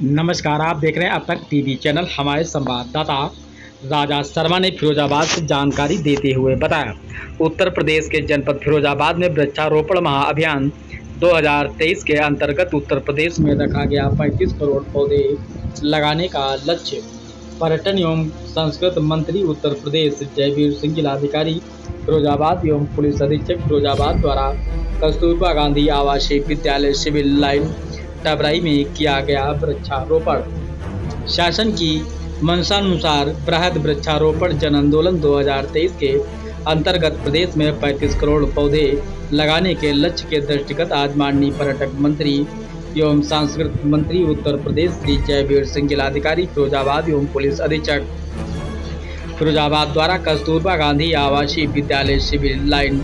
नमस्कार, आप देख रहे हैं अब तक टीवी चैनल। हमारे संवाददाता राजा शर्मा ने फिरोजाबाद से जानकारी देते हुए बताया, उत्तर प्रदेश के जनपद फिरोजाबाद में वृक्षारोपण महाअभियान 2023 के अंतर्गत उत्तर प्रदेश में रखा गया 35 करोड़ पौधे लगाने का लक्ष्य। पर्यटन एवं संस्कृति मंत्री उत्तर प्रदेश जयवीर सिंह, जिलाधिकारी फिरोजाबाद एवं पुलिस अधीक्षक फिरोजाबाद द्वारा कस्तूरबा गांधी आवासीय विद्यालय सिविल लाइन टबराई में किया गया वृक्षारोपण। शासन की मंशानुसार बृहद वृक्षारोपण जन आंदोलन 2023 के अंतर्गत प्रदेश में 35 करोड़ पौधे लगाने के लक्ष्य के दृष्टिगत आज माननीय पर्यटक मंत्री एवं सांस्कृतिक मंत्री उत्तर प्रदेश श्री जयवीर सिंह, जिलाधिकारी फिरोजाबाद एवं पुलिस अधीक्षक फिरोजाबाद द्वारा कस्तूरबा गांधी आवासीय विद्यालय सिविल लाइन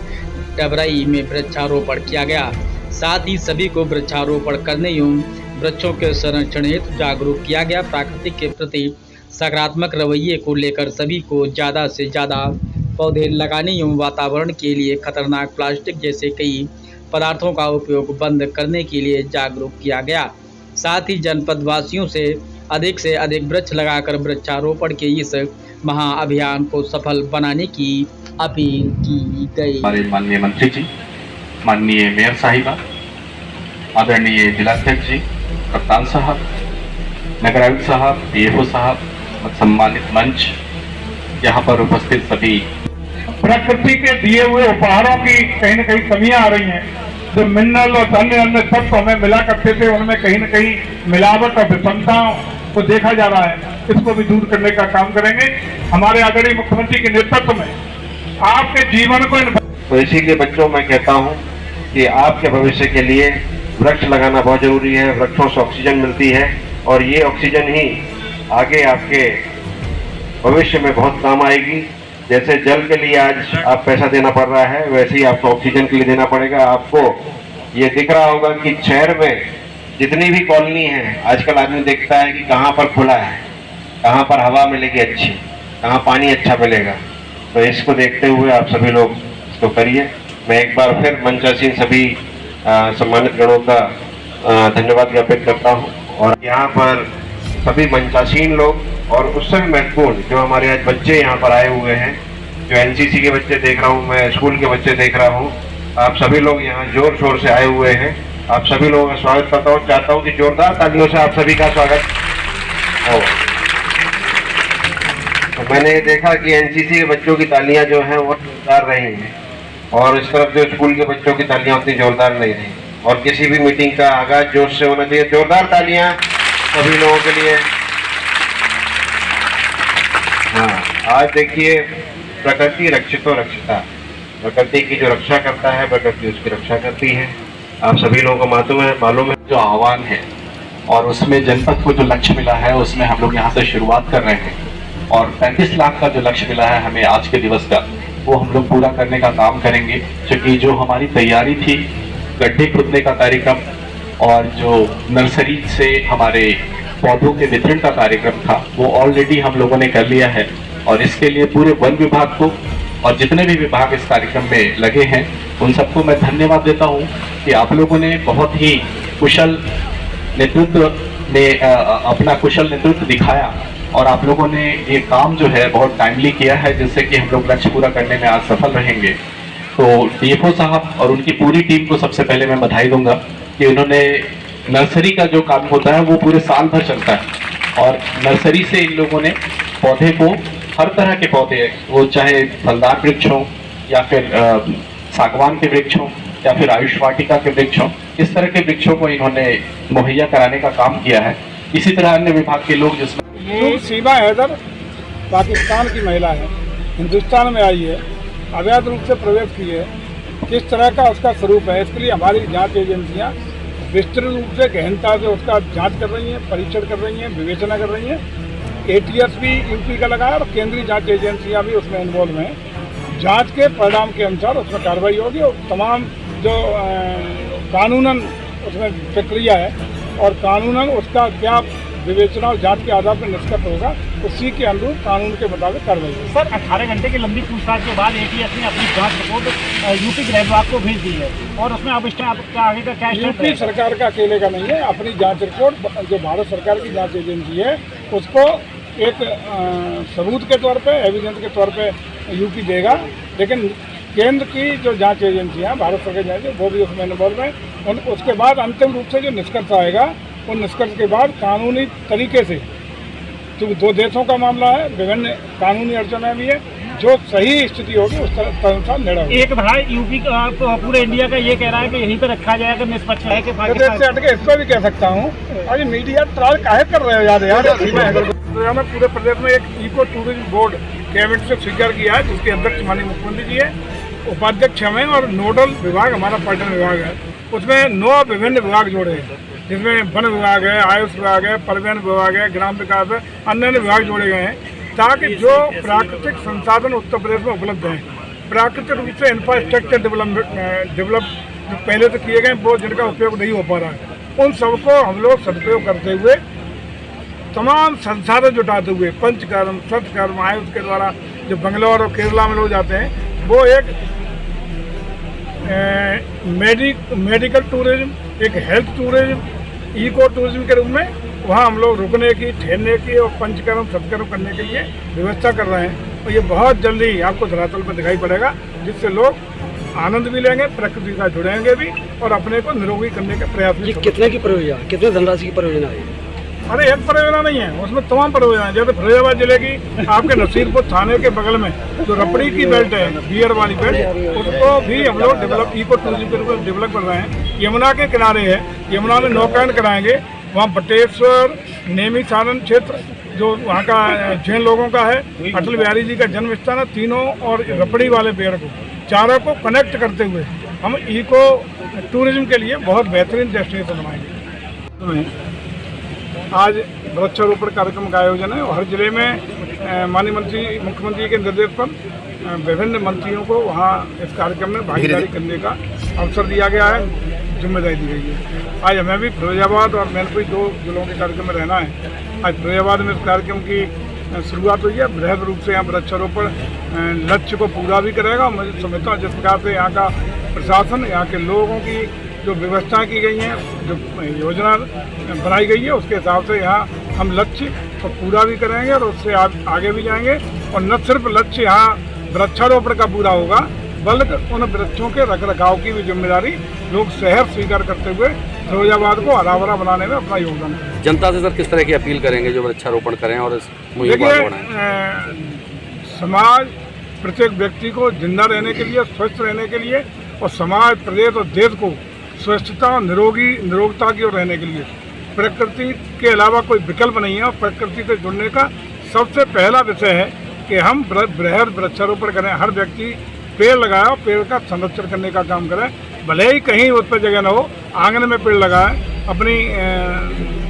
टबराई में वृक्षारोपण किया गया। साथ ही सभी को वृक्षारोपण करने एवं वृक्षों के संरक्षण हेतु जागरूक किया गया। प्रकृति के प्रति सकारात्मक रवैये को लेकर सभी को ज़्यादा से ज़्यादा पौधे लगाने एवं वातावरण के लिए खतरनाक प्लास्टिक जैसे कई पदार्थों का उपयोग बंद करने के लिए जागरूक किया गया। साथ ही जनपद वासियों से अधिक वृक्ष लगाकर वृक्षारोपण के इस महाअभियान को सफल बनाने की अपील की गई। हमारे माननीय मंत्री जी, माननीय मेयर साहिबा, आदरणीय जिलाध्यक्ष जी, कप्तान साहब, नगर आयुक्त साहब, डीएफओ साहब, सम्मानित मंच, यहाँ पर उपस्थित सभी। प्रकृति के दिए हुए उपहारों की कहीं न कहीं कमियां आ रही हैं। जो मिनरल और अन्य तत्व हमें मिला करते थे, उनमें कहीं न कहीं मिलावट और विषमताओं को देखा जा रहा है। इसको भी दूर करने का काम करेंगे। हमारे आदरणीय मुख्यमंत्री के नेतृत्व में आपके जीवन को तो इसीलिए बच्चों मैं कहता हूँ कि आपके भविष्य के लिए वृक्ष लगाना बहुत जरूरी है। वृक्षों से ऑक्सीजन मिलती है और ये ऑक्सीजन ही आगे आपके भविष्य में बहुत काम आएगी। जैसे जल के लिए आज आप पैसा देना पड़ रहा है, वैसे ही आपको ऑक्सीजन के लिए देना पड़ेगा। आपको ये दिख रहा होगा कि शहर में जितनी भी कॉलोनी है, आजकल आदमी देखता है कि कहाँ पर खुला है, कहाँ पर हवा मिलेगी अच्छी, कहाँ पानी अच्छा मिलेगा। तो इसको देखते हुए आप सभी लोग इसको करिए। मैं एक बार फिर मंचासीन सभी सम्मानित गणों का धन्यवाद ज्ञापित करता हूँ। और यहाँ पर सभी मंचासीन लोग और उससे भी महत्वपूर्ण जो हमारे आज बच्चे यहाँ पर आए हुए हैं, जो एनसीसी के बच्चे देख रहा हूँ, मैं स्कूल के बच्चे देख रहा हूँ, आप सभी लोग यहाँ जोर शोर से आए हुए हैं। आप सभी लोगों का स्वागत करता हूँ। चाहता हूँ कि जोरदार तालियों से आप सभी का स्वागत हो। तो मैंने देखा कि एनसीसी के बच्चों की तालियां जो हैं वो जोरदार रही हैं और इस तरफ जो स्कूल के बच्चों की तालियां उतनी जोरदार नहीं रही। और किसी भी मीटिंग का आगाज जोश से होना चाहिए। जोरदार तालियां सभी लोगों के लिए। हाँ, आज देखिए, प्रकृति रक्षितो रक्षिता, प्रकृति की जो रक्षा करता है, प्रकृति उसकी रक्षा करती है। आप सभी लोगों को मालूम है जो आह्वान है और उसमें जनपद को जो लक्ष्य मिला है, उसमें हम लोग यहाँ से शुरुआत कर रहे हैं और 35 लाख का जो लक्ष्य मिला है हमें आज के दिवस का, वो हम लोग पूरा करने का काम करेंगे। क्योंकि जो हमारी तैयारी थी, गड्ढे खोदने का कार्यक्रम और जो नर्सरी से हमारे पौधों के वितरण का कार्यक्रम था, वो ऑलरेडी हम लोगों ने कर लिया है। और इसके लिए पूरे वन विभाग को और जितने भी विभाग इस कार्यक्रम में लगे हैं, उन सबको मैं धन्यवाद देता हूं कि आप लोगों ने बहुत ही कुशल नेतृत्व में अपना कुशल नेतृत्व दिखाया और आप लोगों ने ये काम जो है बहुत टाइमली किया है, जिससे कि हम लोग लक्ष्य पूरा करने में आज सफल रहेंगे। तो डीएफओ साहब और उनकी पूरी टीम को सबसे पहले मैं बधाई दूंगा कि उन्होंने नर्सरी का जो काम होता है वो पूरे साल भर चलता है और नर्सरी से इन लोगों ने पौधे को, हर तरह के पौधे, वो चाहे फलदार वृक्ष हों या फिर सागवान के वृक्ष हों या फिर आयुष वाटिका के वृक्ष हों, इस तरह के वृक्षों को इन्होंने मुहैया कराने का काम किया है। इसी तरह अन्य विभाग के लोग, जिसमें सीमा हैदर पाकिस्तान की महिला है, हिंदुस्तान में आई है, अवैध रूप से प्रवेश की है, किस तरह का उसका स्वरूप है, इसके लिए हमारी जांच एजेंसियां विस्तृत रूप से गहनता से उसका जांच कर रही हैं, परीक्षण कर रही हैं, विवेचना कर रही हैं। एटीएस भी यूपी का लगा है और केंद्रीय जांच एजेंसियां भी उसमें इन्वॉल्व हैं। जांच के परिणाम के अनुसार उसमें कार्रवाई होगी और तमाम जो कानूनन उसमें प्रक्रिया है और कानूनन उसका क्या विवेचना और जांच के आधार पर निष्कर्ष होगा, उसी के अनुरूप कानून के मुताबिक कार्रवाई होगी। सर 18 घंटे की लंबी पूछताछ के बाद एटीएस ने अपनी जांच रिपोर्ट यूपी गृह विभाग को भेज दी है और उसमें अब इस आपका आगे का क्या स्टेप यूपी रहेगा? सरकार का अकेले का नहीं है, अपनी जांच रिपोर्ट जो भारत सरकार की जांच एजेंसी है उसको एक सबूत के तौर पे, एविडेंस के तौर पे यूपी देगा, लेकिन केंद्र की जो जांच एजेंसियाँ भारत सरकार जाएंगे वो भी उसमें इन्वॉल्व है। उसके बाद अंतिम रूप से जो निष्कर्ष आएगा उन निष्कर्ष के बाद कानूनी तरीके से, क्योंकि दो देशों का मामला है, विभिन्न कानूनी अड़चनें भी है, जो सही स्थिति होगी उस अनुसार निर्णय होगा। एक भाई यूपी का पूरे इंडिया का ये कह रहा है कि यहीं पर रखा जाएगा, निष्पक्ष है कि प्रदेश से हटके इस पर भी कह सकता हूँ, अरे मीडिया ट्रायल काहे कर रहे हो यार तो हमें पूरे प्रदेश में एक इको टूरिज्म बोर्ड कैबिनेट से स्वीकार किया है, जिसके अध्यक्ष माननीय मुख्यमंत्री जी है, उपाध्यक्ष हमें और नोडल विभाग हमारा पर्यटन विभाग है। उसमें 9 विभिन्न विभाग जोड़े हैं, जिसमें वन विभाग है, आयुष विभाग है, परिवहन विभाग है, ग्राम विकास है, अन्य विभाग जोड़े गए हैं, ताकि जो प्राकृतिक संसाधन उत्तर प्रदेश में उपलब्ध हैं, प्राकृतिक रूप से इंफ्रास्ट्रक्चर डेवलप जो पहले तो किए गए वो जिनका उपयोग नहीं हो पा रहा है, उन सबको हम लोग सदुपयोग करते हुए तमाम संसाधन जुटाते हुए पंचकर्म, सतकर्म, आयुष के द्वारा जो बंगलौर और केरला में लोग जाते हैं वो एक मेडिकल टूरिज्म, एक हेल्थ टूरिज्म, इको टूरिज्म के रूप में वहाँ हम लोग रुकने की, ठहरने की और पंचकर्म सत्कर्म करने के लिए व्यवस्था कर रहे हैं। और ये बहुत जल्दी आपको धरातल पर दिखाई पड़ेगा, जिससे लोग आनंद भी लेंगे, प्रकृति का जुड़ेंगे भी और अपने को निरोगी करने का प्रयास भी। कितने की परियोजना, कितने धनराशि की परियोजना है? अरे एक परियोजना नहीं है, उसमें तमाम परियोजना है। जैसे फिरोजाबाद जिले की आपके नसीरपुर थाने के बगल में जो रपड़ी की बेल्ट है, बियर वाली बेल्ट, उसको भी हम लोग डेवलप इको टूरिज्म के रूप में डेवलप कर रहे हैं। यमुना के किनारे है, यमुना में नौकायन कराएंगे, वहाँ बटेश्वर, नेमी सारण क्षेत्र जो वहाँ का जैन लोगों का है, अटल बिहारी जी का जन्म स्थान है, तीनों और रपड़ी वाले पेड़ को, चारों को कनेक्ट करते हुए हम इको टूरिज्म के लिए बहुत बेहतरीन डेस्टिनेशन बनाएंगे। आज वृक्षारोपण कार्यक्रम का आयोजन है और हर जिले में माननीय मुख्यमंत्री के निर्देश पर विभिन्न मंत्रियों को वहाँ इस कार्यक्रम में भागीदारी करने का अवसर दिया गया है, जिम्मेदारी दी गई है। आज हमें भी फिरोजाबाद और मैनपुरी 2 जिलों के कार्यक्रम में रहना है। आज फिरोजाबाद में इस कार्यक्रम की शुरुआत हुई है। बृहद रूप से यहाँ वृक्षारोपण लक्ष्य को पूरा भी करेगा। मैं समझता हूँ जिस प्रकार से यहाँ का प्रशासन, यहाँ के लोगों की जो व्यवस्था की गई हैं, जो योजना बनाई गई है, उसके हिसाब से यहाँ हम लक्ष्य को पूरा भी करेंगे और उससे आगे भी जाएंगे। और न सिर्फ लक्ष्य यहाँ वृक्षारोपण का पूरा होगा, बल्कि उन वृक्षों के रखरखाव की भी जिम्मेदारी लोग शहर स्वीकार करते हुए फिरोजाबाद को हरा भरा बनाने में अपना योगदान करें। जनता से सर किस तरह की अपील करेंगे जो वृक्षारोपण करें और इस मुहिम को आगे बढ़ाएं? समाज प्रत्येक व्यक्ति को जिंदा रहने के लिए, स्वस्थ रहने के लिए और समाज, प्रदेश और देश को स्वच्छता और निरोगता की ओर रहने के लिए प्रकृति के अलावा कोई विकल्प नहीं है। और प्रकृति से जुड़ने का सबसे पहला विषय है कि हम बृहद वृक्षारोपण करें। हर व्यक्ति पेड़ लगाए और पेड़ का संरक्षण करने का काम करें। भले ही कहीं उस पर जगह न हो, आंगन में पेड़ लगाए, अपनी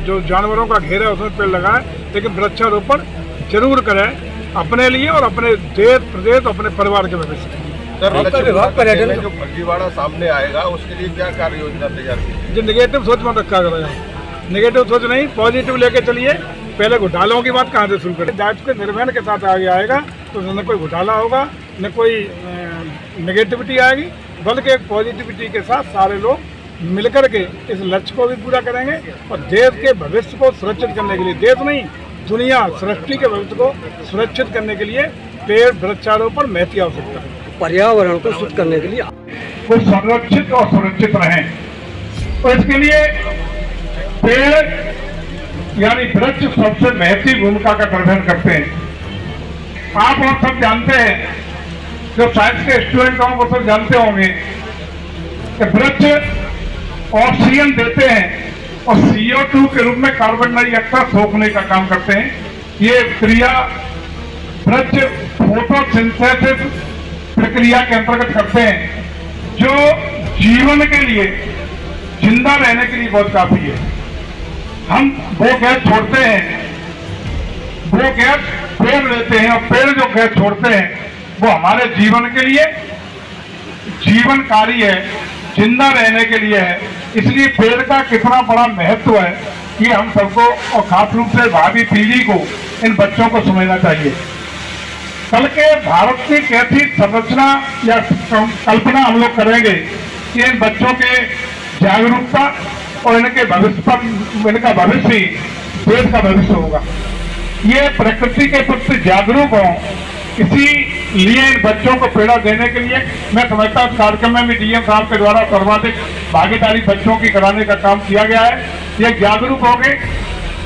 जो जानवरों का घेरा है उसमें पेड़ लगाए, लेकिन वृक्षारोपण जरूर करें अपने लिए और अपने देश, प्रदेश, अपने परिवार के भविष्य के लिए। विभाग पर्यटन जो फर्जीवाड़ा सामने आएगा उसके लिए क्या कार्य योजना तैयार की? जो नेगेटिव सोच मत रखा करेगा, नेगेटिव सोच नहीं, पॉजिटिव लेके चलिए। पहले घोटालों की बात कहाँ से शुरू करें? जांच के निर्भय के साथ आगे आएगा तो न कोई घोटाला होगा, न कोई नेगेटिविटी आएगी, बल्कि एक पॉजिटिविटी के साथ सारे लोग मिलकर के इस लक्ष्य को भी पूरा करेंगे और देश के भविष्य को सुरक्षित करने के लिए, देश नहीं दुनिया, सृष्टि के भविष्य को सुरक्षित करने के लिए पेड़ वृक्षारोपण महती आवश्यकता है। पर्यावरण को शुद्ध करने के लिए वो संरक्षित और सुरक्षित रहें, तो इसके लिए पेड़ यानी वृक्ष सबसे महती भूमिका का निर्वहन करते हैं। आप और सब जानते हैं, जो साइंस के स्टूडेंट हों वो सब जानते होंगे कि वृक्ष ऑक्सीजन देते हैं और CO2 के रूप में कार्बन डाइऑक्साइड सोखने का काम करते हैं। ये क्रिया वृक्ष फोटोसिंथेसिस प्रक्रिया के अंतर्गत करते हैं, जो जीवन के लिए, जिंदा रहने के लिए बहुत काफी है। हम वो गैस छोड़ते हैं, वो गैस पेड़ लेते हैं और पेड़ जो गैस छोड़ते हैं वो हमारे जीवन के लिए जीवनकारी है, जिंदा रहने के लिए है। इसलिए पेड़ का कितना बड़ा महत्व है ये हम सबको और खास रूप से भावी पीढ़ी को, इन बच्चों को समझना चाहिए। कल के भारत की कैसी संरचना या कल्पना हम लोग करेंगे कि इन बच्चों के जागरूकता और इनके भविष्य पर, इनका भविष्य ही देश का भविष्य होगा। ये प्रकृति के प्रति जागरूक हों, इसीलिए इन बच्चों को प्रेरणा देने के लिए मैं समझता हूँ कार्यक्रम में भी डीएम साहब के द्वारा सर्वाधिक भागीदारी बच्चों की कराने का काम किया गया है। ये जागरूक हो गए,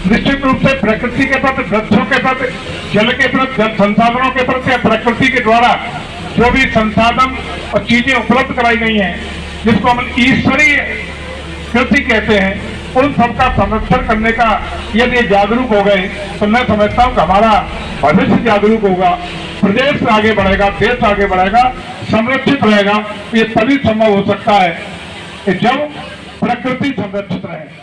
निश्चित रूप से प्रकृति के प्रति, वृक्षों के प्रति, जल के प्रति, जल संसाधनों के प्रति, प्रकृति के द्वारा जो भी संसाधन और चीजें उपलब्ध कराई गई हैं, जिसको हम ईश्वरीय कृति कहते हैं, उन सबका संरक्षण करने का यदि जागरूक हो गए तो मैं समझता हूँ कि हमारा भविष्य जागरूक होगा, प्रदेश आगे बढ़ेगा, देश आगे बढ़ेगा, संरक्षित रहेगा। ये तभी संभव हो सकता है कि जब प्रकृति संरक्षित रहे।